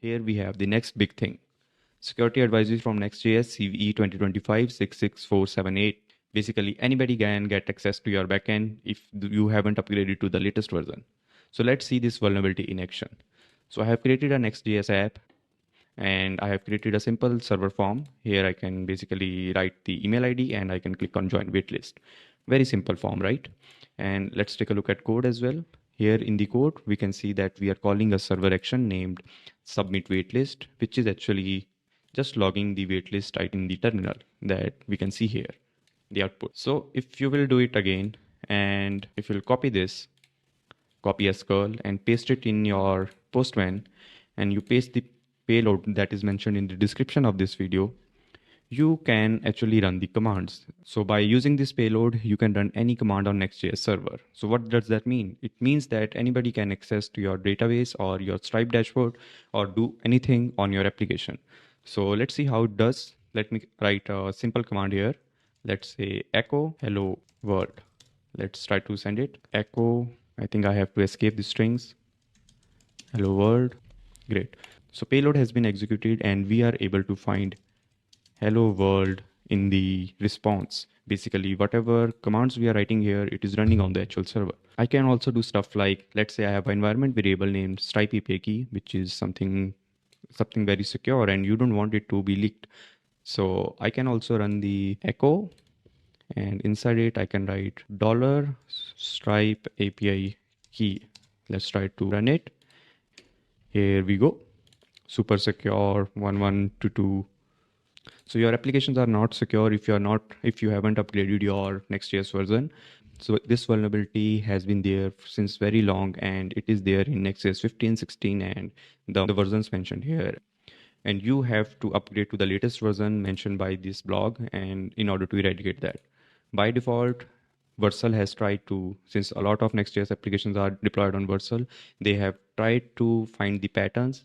here we have the next big thing. Security advisory from Next.js CVE 2025-66478. Basically, anybody can get access to your backend if you haven't upgraded to the latest version. So let's see this vulnerability in action. So I have created a Next.js app and I have created a simple server form. Here I can basically write the email ID and I can click on join waitlist. Very simple form, right? And let's take a look at code as well. Here in the code, we can see that we are calling a server action named submit waitlist, which is actually just logging the waitlist item in the terminal that we can see here, the output. So if you will do it again, and if you'll copy this, copy as curl and paste it in your Postman, and you paste the payload that is mentioned in the description of this video, you can actually run the commands. So by using this payload, you can run any command on Next.js server. So what does that mean? It means that anybody can access to your database or your Stripe dashboard or do anything on your application. So let's see how it does. Let me write a simple command here. Let's say echo hello world. Let's try to send it. Echo, I think I have to escape the strings. Hello world. Great. So payload has been executed and we are able to find hello world in the response. Basically, whatever commands we are writing here, it is running on the actual server. I can also do stuff like, let's say I have an environment variable named Stripe API key, which is something very secure and you don't want it to be leaked. So I can also run the echo, and inside it I can write $Stripe API key. Let's try to run it. Here we go. Super secure 1122. So your applications are not secure if you haven't upgraded your Next.js version. So this vulnerability has been there since very long, and it is there in Next.js 15, 16, and the versions mentioned here. And you have to upgrade to the latest version mentioned by this blog, and in order to eradicate that. By default, Vercel has tried to, since a lot of Next.js applications are deployed on Vercel, they have tried to find the patterns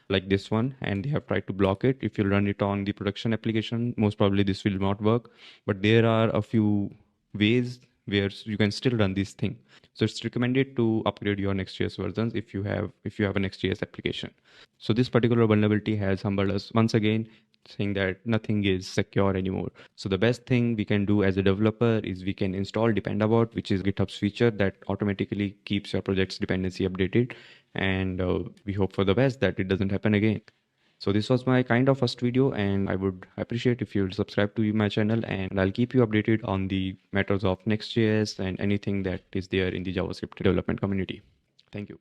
like this one, and they have tried to block it. If you run it on the production application, most probably this will not work, but there are a few ways where you can still run this thing. So it's recommended to upgrade your Next.js versions if you have a Next.js application. So this particular vulnerability has humbled us once again, saying that nothing is secure anymore. So the best thing we can do as a developer is we can install Dependabot, which is GitHub's feature that automatically keeps your project's dependency updated. And we hope for the best that it doesn't happen again. So this was my kind of first video, and I would appreciate if you'll subscribe to my channel, and I'll keep you updated on the matters of Next.js and anything that is there in the JavaScript development community. Thank you.